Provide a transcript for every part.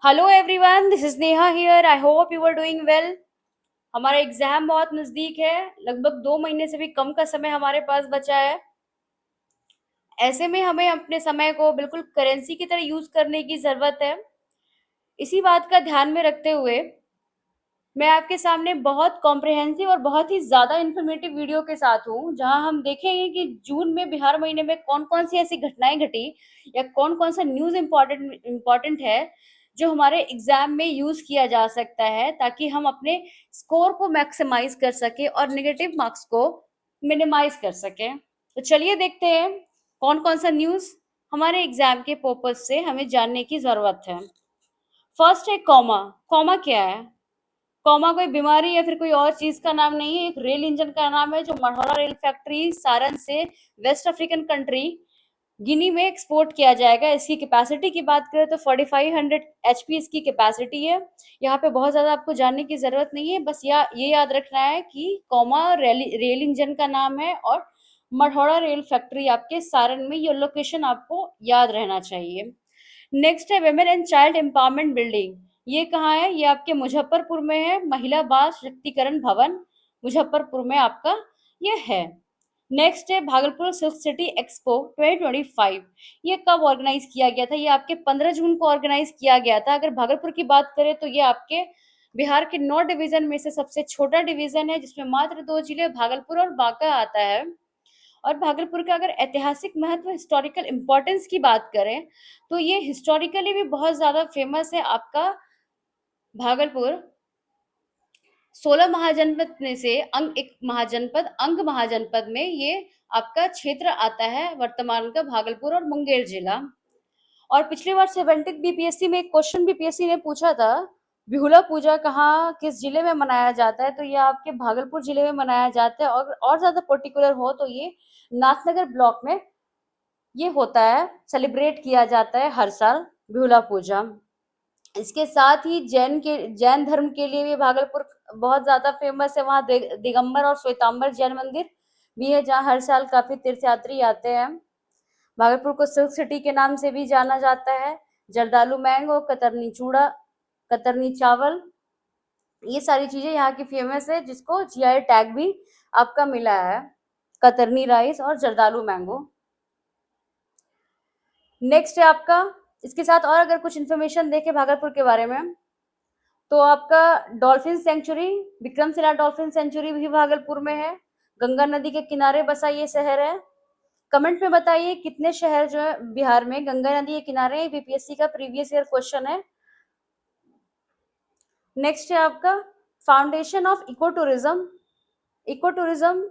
Hello everyone, this is Neha here. I hope you are doing well. हमारा exam बहुत नजदीक है। लगभग 2 महीने से भी कम का समय हमारे पास बचा है। ऐसे में हमें अपने समय को बिल्कुल करेंसी की तरह यूज करने की जरूरत है। इसी बात का ध्यान में रखते हुए मैं आपके सामने बहुत कॉम्प्रिहेंसिव और बहुत ही ज्यादा इंफॉर्मेटिव वीडियो के साथ हूँ, जहां हम देखेंगे कि जून में बिहार महीने में कौन कौन सी ऐसी घटनाएं घटी या कौन कौन सा न्यूज इम्पोर्टेंट है जो हमारे एग्जाम में यूज किया जा सकता है, ताकि हम अपने स्कोर को मैक्सिमाइज कर सके और नेगेटिव मार्क्स को मिनिमाइज कर सके। तो चलिए देखते हैं कौन कौन सा न्यूज हमारे एग्जाम के पर्पज से हमें जानने की जरूरत है। फर्स्ट है कॉमा। कॉमा क्या है? कॉमा कोई बीमारी या फिर कोई और चीज का नाम नहीं है, एक रेल इंजन का नाम है जो मढ़ौरा रेल फैक्ट्री सारण से वेस्ट अफ्रीकन कंट्री गिनी में एक्सपोर्ट किया जाएगा। इसकी कैपेसिटी की बात करें तो 4500 एचपी इसकी कैपेसिटी है। यहाँ पे बहुत ज्यादा आपको जानने की जरूरत नहीं है, बस ये याद रखना है कि कॉमा रेल इंजन का नाम है और मढ़ौरा रेल फैक्ट्री आपके सारण में, ये लोकेशन आपको याद रहना चाहिए। नेक्स्ट है women and child empowerment building. ये कहाँ है? ये आपके मुजफ्फरपुर में है। महिला बाल सशक्तिकरण भवन मुजफ्फरपुर में आपका ये है। नेक्स्ट है भागलपुर सिल्क सिटी एक्सपो 2025। ये कब ऑर्गेनाइज किया गया था? ये आपके 15 जून को ऑर्गेनाइज किया गया था। अगर भागलपुर की बात करें तो ये आपके बिहार के 9 डिवीजन में से सबसे छोटा डिवीजन है, जिसमें मात्र 2 जिले भागलपुर और बांका आता है। और भागलपुर का अगर ऐतिहासिक महत्व, हिस्टोरिकल इम्पोर्टेंस की बात करें तो ये हिस्टोरिकली भी बहुत ज्यादा फेमस है। आपका भागलपुर 16 महाजनपद में से अंग महाजनपद में ये आपका क्षेत्र आता है, वर्तमान का भागलपुर और मुंगेर जिला। और पिछली बार 70 बीपीएससी में एक क्वेश्चन बीपीएससी ने पूछा था, बिहुला पूजा कहाँ किस जिले में मनाया जाता है? तो ये आपके भागलपुर जिले में मनाया जाता है। और ज्यादा पर्टिकुलर हो तो ये नाथनगर ब्लॉक में ये होता है, सेलिब्रेट किया जाता है हर साल बिहुला पूजा। इसके साथ ही जैन धर्म के लिए भी भागलपुर बहुत ज्यादा फेमस है। वहाँ दिगंबर और श्वेतांबर जैन मंदिर भी है, जहाँ हर साल काफी तीर्थयात्री आते हैं। भागलपुर को सिल्क सिटी के नाम से भी जाना जाता है। जर्दालू मैंगो, कतरनी चूड़ा, कतरनी चावल, ये सारी चीजें यहाँ की फेमस है, जिसको जीआई टैग भी आपका मिला है। कतरनी राइस और जर्दालू मैंगो। नेक्स्ट है आपका, इसके साथ और अगर कुछ इन्फॉर्मेशन देखे भागलपुर के बारे में तो आपका dolphin century, Vikramshila dolphin century भी भागलपुर में है। गंगा नदी के किनारे बसा ये शहर है। कमेंट में बताइए कितने शहर जो है बिहार में गंगा नदी के किनारे है। बीपीएससी का प्रीवियस ईयर क्वेश्चन है। नेक्स्ट है आपका foundation of eco tourism. Eco tourism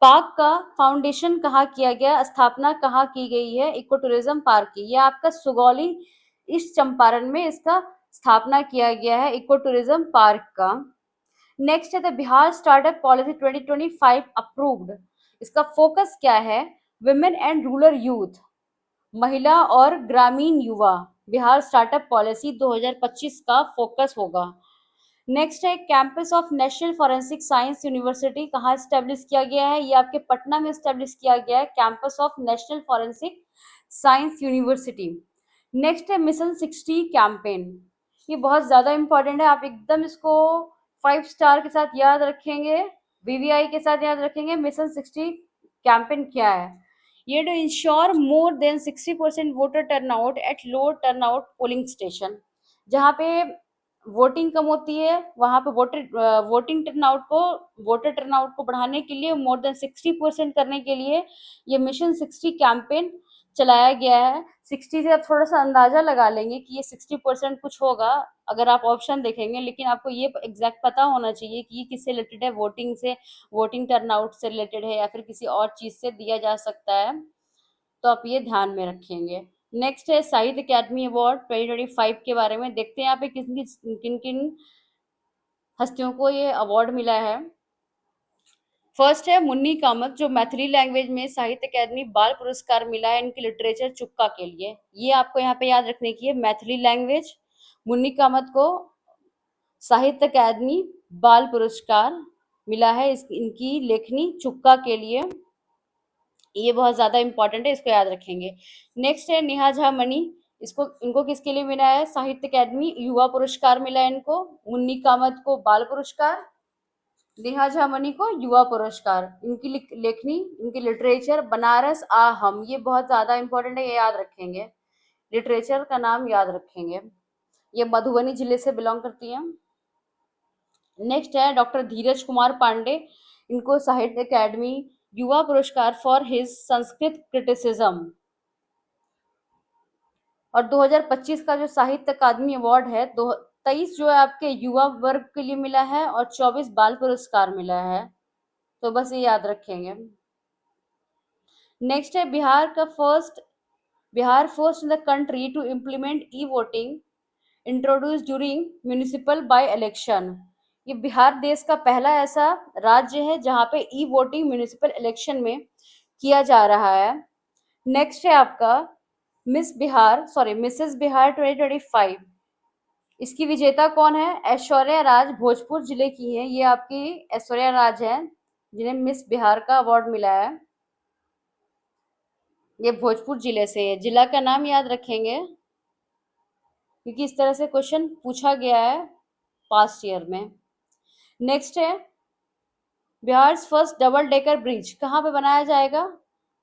park का फाउंडेशन कहाँ किया गया, स्थापना कहाँ की गई है इको टूरिज्म पार्क की? यह आपका सुगौली ईस्ट चंपारण में इसका स्थापना किया गया है इको टूरिज्म पार्क का। नेक्स्ट है the Bihar startup policy 2025 approved. इसका फोकस क्या है? विमेन एंड रूरल यूथ, महिला और ग्रामीण युवा, बिहार स्टार्टअप पॉलिसी 2025 का फोकस होगा। नेक्स्ट है campus of national forensic science university, कहाँ स्टेब्लिश किया गया है? ये आपके पटना में स्टेब्लिश किया गया है, campus of national forensic science university. Next है मिशन 60 कैंपेन। ये बहुत ज्यादा इंपॉर्टेंट है, आप एकदम इसको 5 स्टार के साथ याद रखेंगे, वीवीआई के साथ याद रखेंगे। मिशन 60 कैंपेन क्या है? ये to ensure more than 60% voter turnout at low turnout polling station. जहाँ पे वोटिंग कम होती है वहां पे वोटर टर्नआउट को बढ़ाने के लिए, मोर देन 60% करने के लिए ये मिशन 60 कैंपेन चलाया गया है। 60 से आप थोड़ा सा अंदाजा लगा लेंगे कि ये 60% कुछ होगा अगर आप ऑप्शन देखेंगे, लेकिन आपको ये एग्जैक्ट पता होना चाहिए कि ये किससे रिलेटेड है, वोटिंग से, वोटिंग टर्नआउट से रिलेटेड है या फिर किसी और चीज से दिया जा सकता है। तो आप ये ध्यान में रखेंगे। नेक्स्ट है साहित्य अकादमी अवार्ड 2025 के बारे में। देखते हैं यहाँ पे किन किन हस्तियों को ये अवार्ड मिला है। फर्स्ट है मुन्नी कामत, जो मैथिली लैंग्वेज में साहित्य अकादमी बाल पुरस्कार मिला है इनकी लिटरेचर चुक्का के लिए। ये आपको यहाँ पे याद रखने की है, मैथिली लैंग्वेज मुन्नी कामत को साहित्य अकादमी बाल पुरस्कार मिला है इनकी लेखनी चुक्का के लिए। ये बहुत ज्यादा इंपॉर्टेंट है, इसको याद रखेंगे। नेक्स्ट है नेहा झा मनी, इसको इनको किसके लिए मिला है? साहित्य अकेडमी युवा पुरस्कार मिला है इनको। मुन्नी कामत को बाल पुरस्कार, नेहा झा मनी को युवा पुरस्कार। इनकी लेखनी, इनकी लिटरेचर बनारस आहम, ये बहुत ज्यादा इंपॉर्टेंट है, ये याद रखेंगे, लिटरेचर का नाम याद रखेंगे। ये मधुबनी जिले से बिलोंग करती है। नेक्स्ट है डॉक्टर धीरज कुमार पांडे, इनको साहित्य अकेडमी युवा पुरस्कार फॉर हिज संस्कृत क्रिटिसिज्म। और 2025 का जो साहित्य अकादमी अवार्ड है, 23 जो है आपके युवा वर्ग के लिए मिला है और 24 बाल पुरस्कार मिला है। तो बस ये याद रखेंगे। नेक्स्ट है Bihar first in the country to implement e voting introduce during municipal by election. ये बिहार देश का पहला ऐसा राज्य है जहां पे ई वोटिंग म्यूनिसिपल इलेक्शन में किया जा रहा है। नेक्स्ट है आपका मिसेस बिहार 2025। इसकी विजेता कौन है? ऐश्वर्या राज, भोजपुर जिले की है ये, आपकी ऐश्वर्या राज है जिन्हें मिस बिहार का अवार्ड मिला है। ये भोजपुर जिले से है, जिला का नाम याद रखेंगे क्योंकि इस तरह से क्वेश्चन पूछा गया है पास्ट ईयर में। नेक्स्ट है Bihar first double decker bridge कहाँ पे बनाया जाएगा?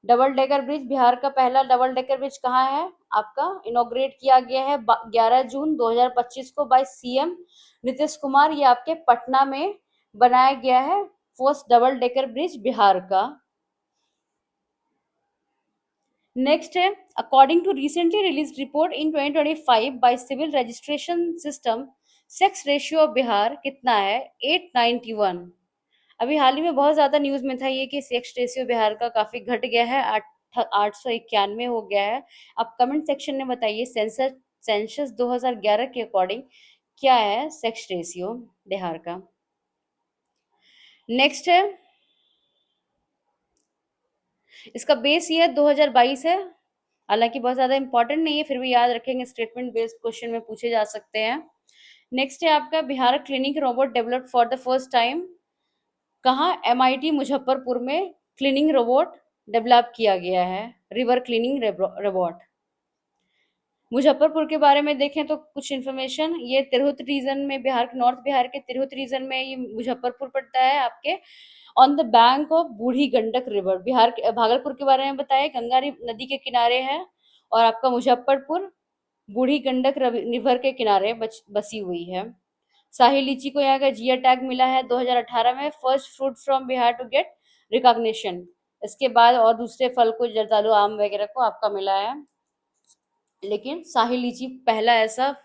डबल डेकर ब्रिज, बिहार का पहला डबल डेकर ब्रिज कहाँ है? आपका इनॉग्रेट किया गया है 11 जून 2025 को बाय सीएम नीतीश कुमार। ये आपके पटना में बनाया गया है first double decker bridge Bihar का। नेक्स्ट है according to recently release report in 2025 by civil registration system, sex ratio of Bihar कितना है? 891। अभी हाल ही में बहुत ज्यादा न्यूज में था ये कि सेक्स रेशियो बिहार का काफी घट गया है, 891 हो गया है। आप कमेंट सेक्शन में बताइए सेंसस 2011 के अकॉर्डिंग क्या है सेक्स रेशियो बिहार का। नेक्स्ट है इसका बेस ईयर 2022 है, हालांकि बहुत ज्यादा इंपॉर्टेंट नहीं है, फिर भी याद रखेंगे, स्टेटमेंट बेस्ड क्वेश्चन में पूछे जा सकते हैं। नेक्स्ट है आपका Bihar clinic robot developed for the first time कहाँ? MIT मुजफ्फरपुर में क्लीनिंग रोबोट डेवलप किया गया है, रिवर क्लीनिंग रोबोट। मुजफ्फरपुर के बारे में देखें तो कुछ इन्फॉर्मेशन, ये तिरहुत रीजन में, बिहार के नॉर्थ बिहार के तिरहुत रीजन में ये मुजफ्फरपुर पड़ता है आपके, on the bank of Burhi Gandak river. Bihar के भागलपुर के बारे में बताए, गंगा नदी के किनारे है, और आपका मुजफ्फरपुर बूढ़ी गंडक रिवर के किनारे बसी हुई है। शाही लीची को यहाँ का जीआई टैग मिला है 2018 में, first fruit from Bihar to get recognition. इसके बाद और दूसरे फल को, जर्दालू, आम वगैरह को आपका मिला है, लेकिन शाही लीची पहला ऐसा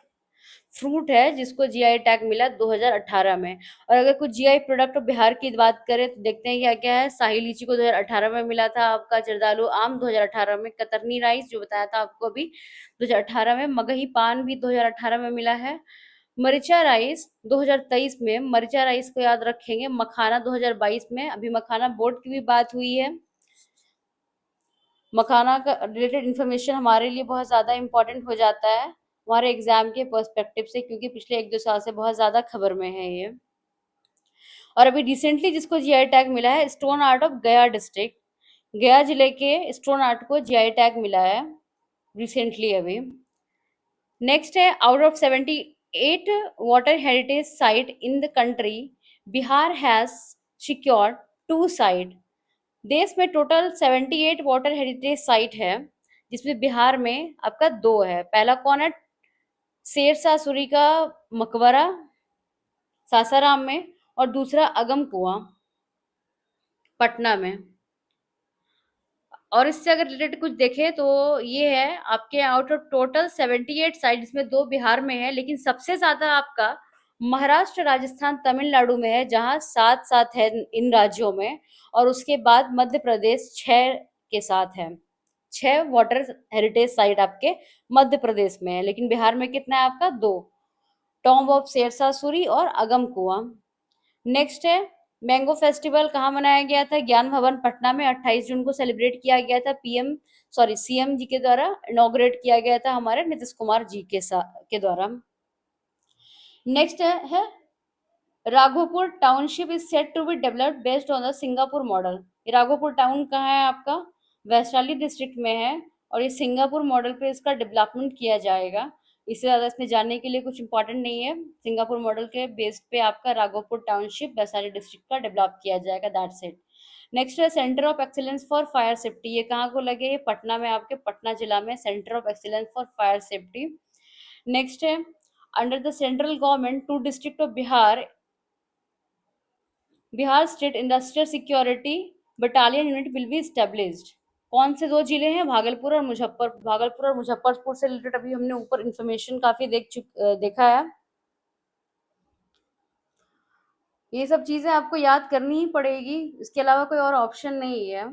फ्रूट है जिसको जीआई टैग मिला 2018 में। और अगर कुछ जीआई प्रोडक्ट बिहार की बात करें तो देखते हैं क्या क्या है। शाही लीची को 2018 में मिला था आपका, जर्दालू आम 2018 में, कतरनी राइस जो बताया था आपको अभी 2018 में, मगही पान भी 2018 में मिला है, मरिचा राइस 2023 में, मरिचा राइस को याद रखेंगे, मखाना 2022 में। अभी मखाना बोर्ड की भी बात हुई है, मखाना का रिलेटेड इंफॉर्मेशन हमारे लिए बहुत ज़्यादा इंपॉर्टेंट हो जाता है हमारे एग्जाम के पर्सपेक्टिव से, क्योंकि पिछले 1-2 साल से बहुत ज़्यादा खबर में है ये। और अभी रिसेंटली जिसको जीआई टैग मिला है, स्टोन आर्ट ऑफ गया डिस्ट्रिक्ट, गया जिले के स्टोन आर्ट को जीआई टैग मिला है रिसेंटली अभी। नेक्स्ट है out of 78 water heritage site in the country, Bihar has secured 2 site. देश में टोटल 78 वाटर हेरिटेज साइट है जिसमें बिहार में आपका 2 है। पहला कौन है? शेरशाह सूरी का मकबरा सासाराम में, और दूसरा अगम कुआं पटना में। और इससे अगर रिलेटेड कुछ देखें तो ये है आपके आउट ऑफ टोटल 78 साइट जिसमें 2 बिहार में है, लेकिन सबसे ज्यादा आपका महाराष्ट्र, राजस्थान, तमिलनाडु में है जहां 7 है इन राज्यों में, और उसके बाद मध्य प्रदेश 6 के साथ है। 6 वाटर हेरिटेज साइट आपके मध्य प्रदेश में है, लेकिन बिहार में कितना है आपका? 2, टॉम्ब ऑफ शेरशाह सूरी और अगम कुआं। नेक्स्ट है मैंगो फेस्टिवल कहाँ मनाया गया था? ज्ञान भवन पटना में 28 जून को सेलिब्रेट किया गया था, सीएम जी के द्वारा इनॉग्रेट किया गया था हमारे नीतीश कुमार जी के द्वारा। नेक्स्ट है Raghopur township is set to be developed based on the Singapore model. Raghopur town कहाँ है आपका? वैशाली डिस्ट्रिक्ट में है, और ये सिंगापुर मॉडल पे इसका डेवलपमेंट किया जाएगा। इससे ज़्यादा इसमें जानने के लिए कुछ इंपॉर्टेंट नहीं है। सिंगापुर मॉडल के बेस पे आपका राघोपुर टाउनशिप वैशाली डिस्ट्रिक्ट का डेवलप किया जाएगा, दैट्स इट। नेक्स्ट है centre of excellence for fire safety. ये कहाँ को लगे? ये पटना में, आपके पटना जिला में centre of excellence for fire safety. Next है under the central government 2 district of Bihar, Bihar state industrial security battalion unit will be established. कौन से दो जिले हैं? भागलपुर और मुजफ्फरपुर से रिलेटेड अभी हमने ऊपर इंफॉर्मेशन काफी देखा है। ये सब चीजें आपको याद करनी ही पड़ेगी, इसके अलावा कोई और ऑप्शन नहीं है,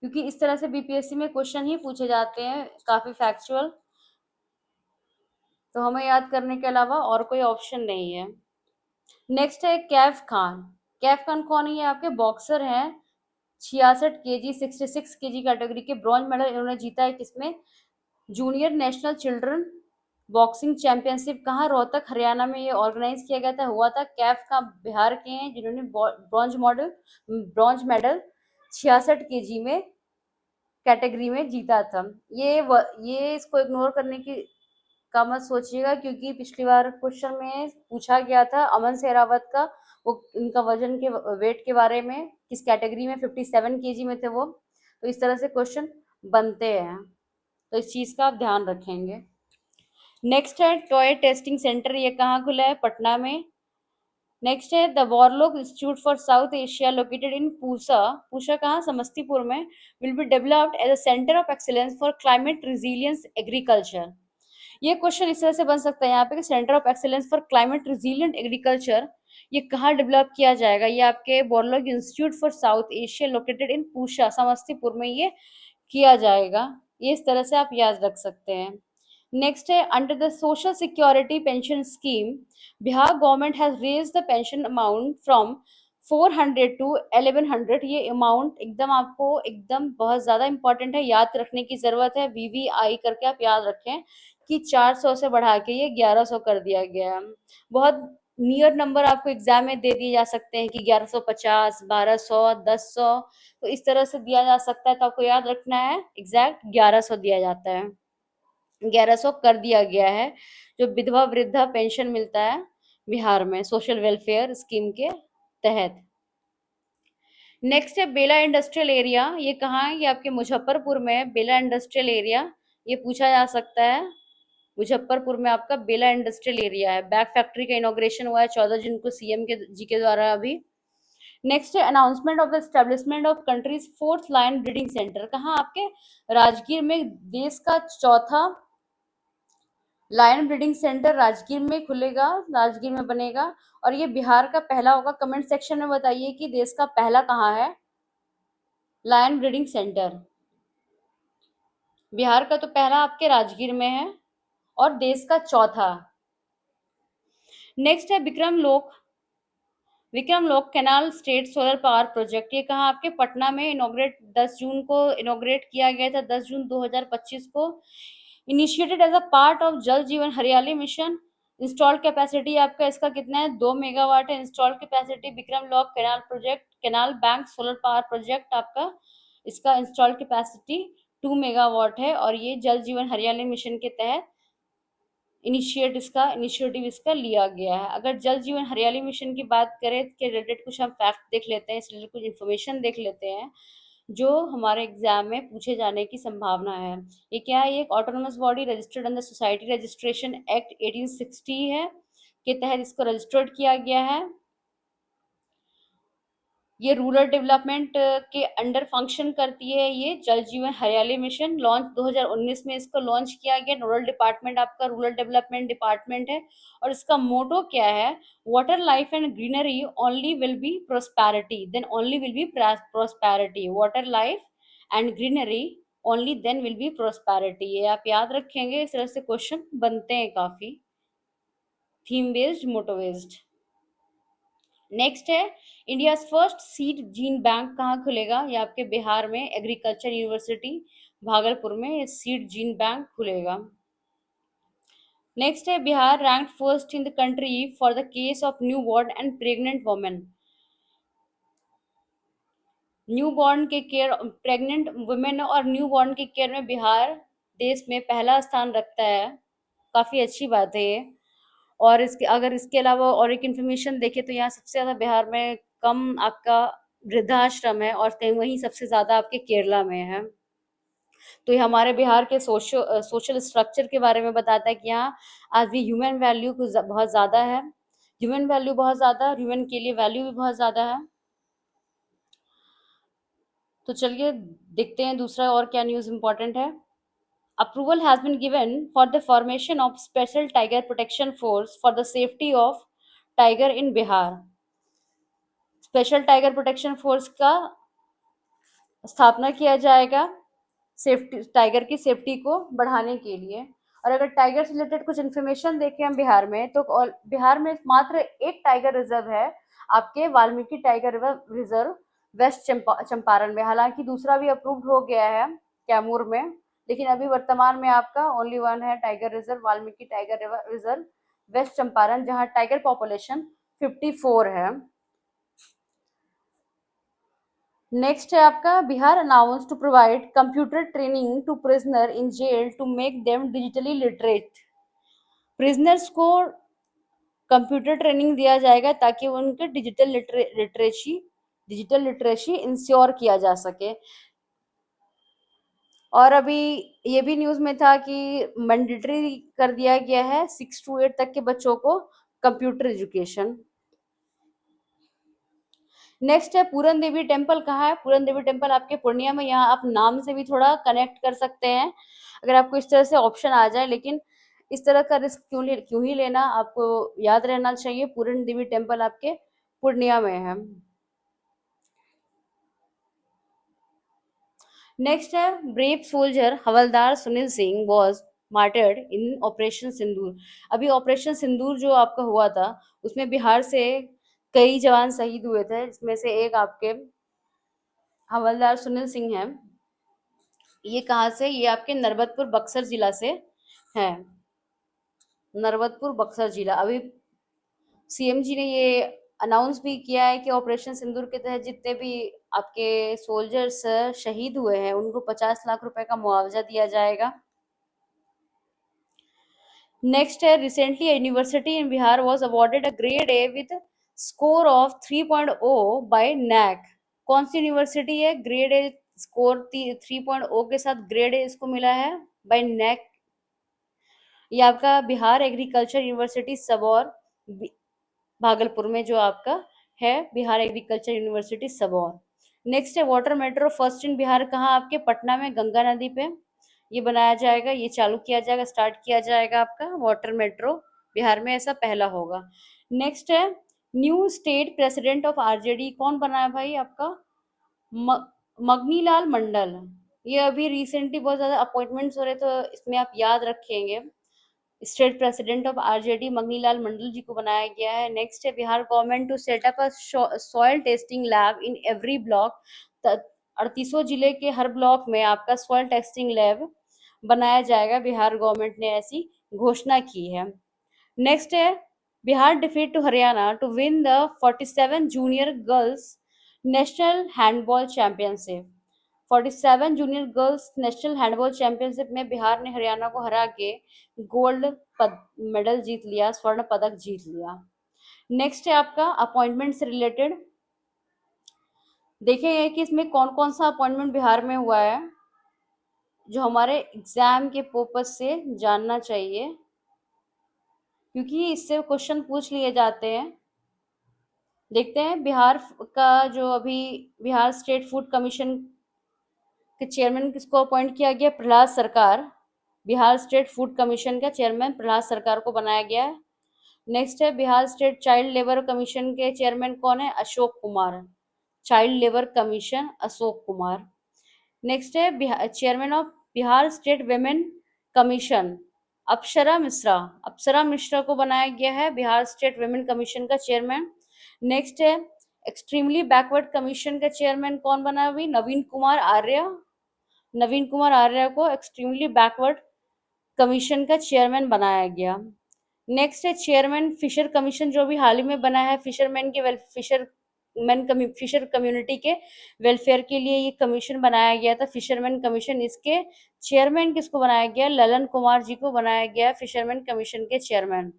क्योंकि इस तरह से बीपीएससी में क्वेश्चन ही पूछे जाते हैं काफी फैक्चुअल, तो हमें याद करने के अलावा और कोई ऑप्शन नहीं है। नेक्स्ट है कैफ खान। कैफ खान कौन है? ये आपके बॉक्सर हैं, 66 kg 66 kg कैटेगरी के ब्रॉन्ज मेडल इन्होंने जीता है किसमें? Junior national children boxing championship. कहाँ? रोहतक हरियाणा में ये ऑर्गेनाइज किया गया था, हुआ था। कैफ का बिहार के हैं जिन्होंने ब्रॉन्ज मेडल 66 kg में कैटेगरी में जीता था। ये इसको इग्नोर करने की का मत सोचिएगा, क्योंकि पिछली बार क्वेश्चन में पूछा गया था अमन शेरावत का, वो इनका वजन के वेट के बारे में, किस कैटेगरी में 57 kg में थे वो। तो इस तरह से क्वेश्चन बनते हैं, तो इस चीज का आप ध्यान रखेंगे। नेक्स्ट है टॉय टेस्टिंग सेंटर। ये कहाँ खुला है? पटना में। नेक्स्ट है the Borlaug institute for South Asia located in Pusa. Pusa कहाँ? समस्तीपुर में। Will be developed as a centre of excellence for climate resilience agriculture. ये क्वेश्चन इस तरह से बन सकता है यहाँ पे कि centre of excellence for climate resilient agriculture ये कहाँ डेवलप किया जाएगा? ये आपके Borlaug institute for South Asia located in Pusa Samastipur में ये किया जाएगा। ये इस तरह से आप याद रख सकते हैं। नेक्स्ट है under the social security pension scheme Bihar government has raise the pension amount from 400 to 1100। ये अमाउंट एकदम आपको एकदम बहुत ज्यादा इंपॉर्टेंट है, याद रखने की जरूरत है। वीवीआई करके आप याद रखें कि 400 से बढ़ा के ये 1100 कर दिया गया है। बहुत नियर नंबर आपको एग्जाम में दे दिए जा सकते हैं कि 1150, 1200, 1000, तो इस तरह से दिया जा सकता है, तो आपको याद रखना है एग्जैक्ट 1100 दिया जाता है। 1100 कर दिया गया है, जो विधवा वृद्धा पेंशन मिलता है बिहार में सोशल वेलफेयर स्कीम के तहत। नेक्स्ट है बेला इंडस्ट्रियल एरिया। ये कहाँ है? ये आपके मुजफ्फरपुर में है, बेला इंडस्ट्रियल एरिया। ये पूछा जा सकता है, मुजफ्फरपुर में आपका बेला इंडस्ट्रियल एरिया है। बैग फैक्ट्री का इनॉग्रेशन हुआ है 14 जून को सीएम के जी के द्वारा अभी। नेक्स्ट है announcement of the establishment of countries 4th lion breeding centre. कहाँ? आपके राजगीर में देश का चौथा लायन ब्रीडिंग सेंटर राजगीर में खुलेगा, राजगीर में बनेगा, और ये बिहार का पहला होगा। कमेंट सेक्शन में बताइए कि देश का पहला कहाँ है लायन ब्रीडिंग सेंटर। बिहार का तो पहला आपके राजगीर में है और देश का चौथा। नेक्स्ट है विक्रम लोक canal state solar power project. ये कहाँ? आपके पटना में। इनॉग्रेट 10 जून को इनॉग्रेट किया गया था, 10 जून 2025 को। Initiated as a part of Jal Jeevan हरियाली मिशन। इंस्टॉल्ड कैपेसिटी आपका इसका कितना है? 2 मेगावाट है installed capacity. Vikram lock canal project, canal bank solar power project आपका, इसका इंस्टॉल्ड कैपेसिटी 2 मेगावाट है, और ये जल जीवन हरियाली मिशन के तहत इनिशिएटिव इसका लिया गया है। अगर जल जीवन हरियाली मिशन की बात करें के रिलेटेड कुछ हम फैक्ट देख लेते हैं, इस रिलेटेड कुछ इन्फॉर्मेशन देख लेते हैं जो हमारे एग्जाम में पूछे जाने की संभावना है। ये क्या है? ये एक autonomous body registered under society registration act 1860 है, के तहत इसको रजिस्टर्ड किया गया है। ये रूरल डेवलपमेंट के अंडर फंक्शन करती है। ये जल जीवन हरियाली मिशन लॉन्च 2019 में इसको लॉन्च किया गया। नोडल डिपार्टमेंट आपका रूरल डेवलपमेंट डिपार्टमेंट है, और इसका मोटो क्या है? Water life and greenery only will be prosperity, then only will be prosperity. Water life and greenery only then will be prosperity. ये आप याद रखेंगे, इस तरह से क्वेश्चन बनते हैं काफी, थीम बेस्ड, मोटो बेस्ड। नेक्स्ट है India first seed gene bank कहाँ खुलेगा? ये आपके बिहार में एग्रीकल्चर यूनिवर्सिटी भागलपुर में सीड जीन बैंक खुलेगा। नेक्स्ट है Bihar rank first in the country for the case of new born and pregnant women. Newborn के केयर, प्रेग्नेंट वुमेन और न्यूबॉर्न के केयर में बिहार देश में पहला स्थान रखता है। काफ़ी अच्छी बात है ये। और इसके अलावा और एक इन्फॉर्मेशन देखें तो यहाँ सबसे ज़्यादा बिहार में कम आपका वृद्धाश्रम है और कहीं वहीं सबसे ज़्यादा आपके केरला में है। तो ये हमारे बिहार के सोशल स्ट्रक्चर के बारे में बताता है कि यहाँ आज भी ह्यूमन वैल्यू बहुत ज़्यादा है। ह्यूमन वैल्यू बहुत ज़्यादा, ह्यूमन के लिए वैल्यू भी बहुत ज़्यादा है। तो चलिए देखते हैं दूसरा और क्या न्यूज़ इम्पोर्टेंट है। Approval has been given for the formation of Special Tiger Protection Force for the safety of tiger in Bihar. Special tiger protection force का स्थापना किया जाएगा सेफ्टी, टाइगर की सेफ्टी को बढ़ाने के लिए। और अगर टाइगर से रिलेटेड कुछ इन्फॉर्मेशन देखें हम बिहार में, तो बिहार में मात्र एक टाइगर रिजर्व है, आपके Valmiki tiger reserve west Champaran में। हालांकि दूसरा भी अप्रूव्ड हो गया है कैमूर में, लेकिन अभी वर्तमान में आपका ओनली वन है tiger reserve, Valmiki tiger reserve west Champaran, जहां टाइगर पॉपुलेशन 54 है। नेक्स्ट है आपका Bihar announce to provide computer training to prisoner in jail to make them digitally literate. Prisoners को कंप्यूटर ट्रेनिंग दिया जाएगा ताकि उनके डिजिटल लिटरेसी इंश्योर किया जा सके। और अभी ये भी न्यूज़ में था कि मैंडेटरी कर दिया गया है 6 to 8 तक के बच्चों को कंप्यूटर एजुकेशन। नेक्स्ट है पूरन देवी टेम्पल कहाँ है। पूरन देवी टेम्पल आपके पूर्णिया में। यहाँ आप नाम से भी थोड़ा कनेक्ट कर सकते हैं अगर आपको इस तरह से ऑप्शन आ जाए, लेकिन इस तरह का रिस्क क्यों ही लेना, आपको याद रहना चाहिए पूरन देवी टेम्पल आपके पूर्णिया में है। नेक्स्ट है brave soldier havildar Sunil Singh was martyred in operation Sindoor. अभी ऑपरेशन सिंदूर जो आपका हुआ था उसमें बिहार से कई जवान शहीद हुए थे, जिसमें से एक आपके हवलदार सुनील सिंह हैं। ये कहाँ से, ये आपके नर्बतपुर बक्सर जिला से है। नर्बतपुर बक्सर जिला। अभी सीएम जी ने ये अनाउंस भी किया है कि ऑपरेशन सिंदूर के तहत जितने भी आपके सोल्जर्स शहीद हुए हैं उनको 50 लाख रुपए का मुआवजा दिया जाएगा। नेक्स्ट है recently university in Bihar was awarded a grade A with score of 3.0 by NAAC. कौन सी यूनिवर्सिटी है ग्रेड ए स्कोर 3.0 के साथ ग्रेड ए इसको मिला है बाय नैक? ये आपका बिहार एग्रीकल्चर यूनिवर्सिटी सबौर, भागलपुर में जो आपका है Bihar agriculture university Sabour. Next है water metro first in Bihar कहाँ, आपके पटना में गंगा नदी पे ये बनाया जाएगा, ये चालू किया जाएगा, स्टार्ट किया जाएगा आपका वाटर मेट्रो बिहार में, ऐसा पहला होगा। नेक्स्ट है new state president of RJD कौन बना है भाई आपका, मगनीलाल मंडल। ये अभी रिसेंटली बहुत ज्यादा अपॉइंटमेंट्स हो रहे, तो इसमें आप याद रखेंगे state president of RJD Maganilal Mandal ji को बनाया गया है। नेक्स्ट है Bihar government to set up a soil testing lab in every block. 38 जिले के हर ब्लॉक में आपका सॉइल टेस्टिंग लैब बनाया जाएगा, बिहार गवर्नमेंट ने ऐसी घोषणा की है। नेक्स्ट है Bihar defeat to Haryana to win the 47 junior girls national handball championship. 47 junior girls national handball championship में बिहार ने हरियाणा को हरा के गोल्ड मेडल जीत लिया, स्वर्ण पदक जीत लिया। नेक्स्ट है आपका अपॉइंटमेंट से रिलेटेड, देखेंगे कि इसमें कौन कौन सा अपॉइंटमेंट बिहार में हुआ है जो हमारे एग्जाम के पर्पज से जानना चाहिए, क्योंकि इससे क्वेश्चन पूछ लिए जाते हैं। देखते हैं बिहार का जो अभी बिहार स्टेट फूड कमीशन के चेयरमैन किसको अपॉइंट किया गया, Prahlad Sarkar. Bihar state food commission का चेयरमैन प्रहलाद सरकार को बनाया गया है। नेक्स्ट है Bihar state child labour commission के चेयरमैन कौन है, Ashok Kumar. Child labour commission Ashok Kumar. Next है chairman of Bihar state women commission Apsara Mishra. Apsara Mishra को बनाया गया है बिहार स्टेट वेमेन कमीशन का चेयरमैन। नेक्स्ट है एक्सट्रीमली बैकवर्ड कमीशन का चेयरमैन कौन बना हुई, नवीन कुमार आर्य। नवीन कुमार आर्य को एक्सट्रीमली बैकवर्ड कमीशन का चेयरमैन बनाया गया। नेक्स्ट है चेयरमैन फिशर कमीशन जो भी हाल ही में बना है, फिशरमैन के फिशर फिशर कम्युनिटी के वेलफेयर के लिए ये कमीशन बनाया गया था, फिशरमैन कमीशन। इसके चेयरमैन किसको बनाया गया? ललन कुमार जी को बनाया गया फिशरमैन कमीशन के चेयरमैन।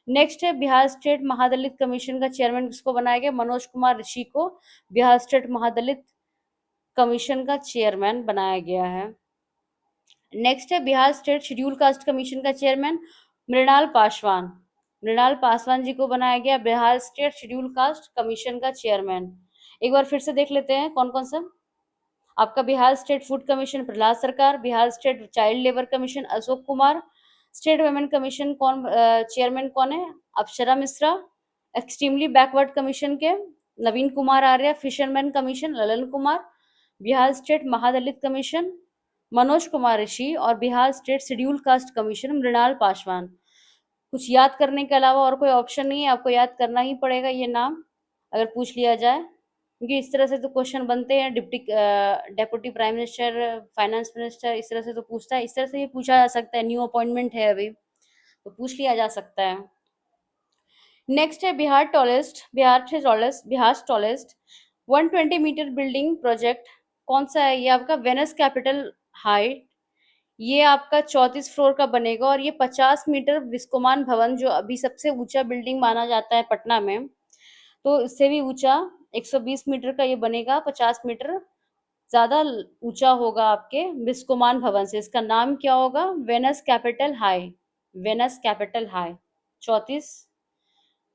नेक्स्ट है बिहार स्टेट महादलित कमीशन का चेयरमैन किसको बनाया गया? मनोज कुमार ऋषि को बिहार स्टेट महादलित कमीशन का चेयरमैन बनाया गया है। नेक्स्ट है Bihar state scheduled caste commission का चेयरमैन मृणाल पासवान। मृणाल पासवान जी को बनाया गया Bihar state scheduled caste commission का चेयरमैन। एक बार फिर से देख लेते हैं कौन कौन सा। आपका Bihar state food commission Prahlad Sarkar, Bihar state child labour commission Ashok Kumar, state women commission कौन चेयरमैन कौन है? Apsara Mishra, extremely backward commission के Naveen Kumar Arya, fisherman commission Lalan Kumar, Bihar state Mahadalit commission Manoj Kumar Rishi और Bihar state scheduled caste commission Mrinal Paswan. कुछ याद करने के अलावा और कोई ऑप्शन नहीं है, आपको याद करना ही पड़ेगा ये नाम अगर पूछ लिया जाए, क्योंकि इस तरह से तो क्वेश्चन बनते हैं। Deputy prime minister, finance minister, इस तरह से तो पूछता है, इस तरह से ये पूछा जा सकता है। न्यू अपॉइंटमेंट है अभी तो पूछ लिया जा सकता है। नेक्स्ट है Bihar tallest 120 metre building project कौन सा है? ये आपका वेनस कैपिटल हाइट, ये आपका 34 फ्लोर का बनेगा और ये 50 मीटर विस्कोमान भवन जो अभी सबसे ऊंचा बिल्डिंग माना जाता है पटना में, तो इससे भी ऊंचा 120 मीटर का ये बनेगा, 50 मीटर ज्यादा ऊंचा होगा आपके विस्कोमान भवन से। इसका नाम क्या होगा? Venus capital high. Venus capital high 34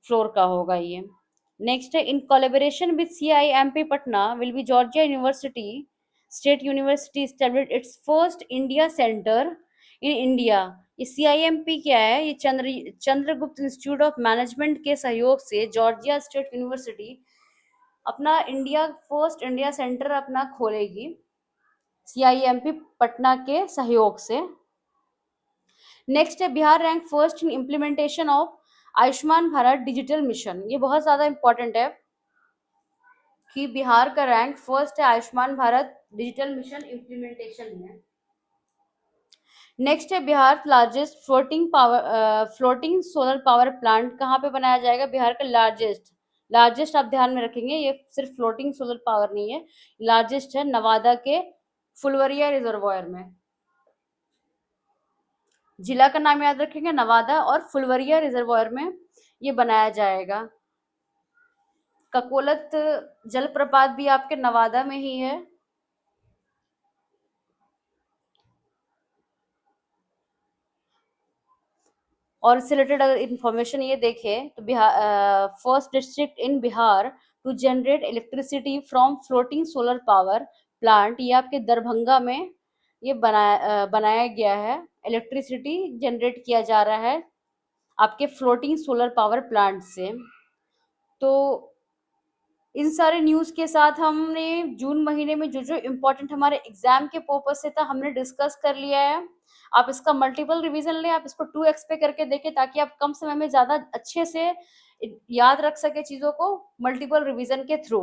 floor का होगा ये। नेक्स्ट है in collaboration with CIMP Patna will be Georgia university state university establish its first India centre in India. ये CIMP क्या है? ये चंद्रगुप्त इंस्टीट्यूट ऑफ मैनेजमेंट के सहयोग से जॉर्जिया स्टेट यूनिवर्सिटी अपना फर्स्ट इंडिया सेंटर अपना खोलेगी CIMP पटना के सहयोग से। नेक्स्ट है Bihar rank first in implementation of Ayushman Bharat digital mission. ये बहुत ज्यादा इंपॉर्टेंट है कि बिहार का रैंक फर्स्ट है Ayushman Bharat digital mission implementation में। नेक्स्ट है Bihar largest floating solar power plant कहाँ पे बनाया जाएगा? बिहार का लार्जेस्ट आप ध्यान में रखेंगे, ये सिर्फ फ्लोटिंग सोलर पावर नहीं है, लार्जेस्ट है नवादा के फुलवरिया रिजर्वायर में। जिला का नाम याद रखेंगे नवादा और फुलवरिया रिजर्वायर में ये बनाया जाएगा। ककोलत जलप्रपात भी आपके नवादा में ही है। और इससे रिलेटेड अगर इंफॉर्मेशन ये देखें तो Bihar first district in Bihar to generate electricity from floating solar power plant, ये आपके दरभंगा में ये बनाया गया है। इलेक्ट्रिसिटी जनरेट किया जा रहा है आपके फ्लोटिंग सोलर पावर प्लांट से। तो इन सारे न्यूज के साथ हमने जून महीने में जो जो इम्पोर्टेंट हमारे एग्जाम के पर्पज से था हमने डिस्कस कर लिया है। आप इसका मल्टीपल रिवीजन लें, आप इसको 2x पे करके देखें ताकि आप कम समय में ज्यादा अच्छे से याद रख सके चीजों को मल्टीपल रिवीजन के थ्रू।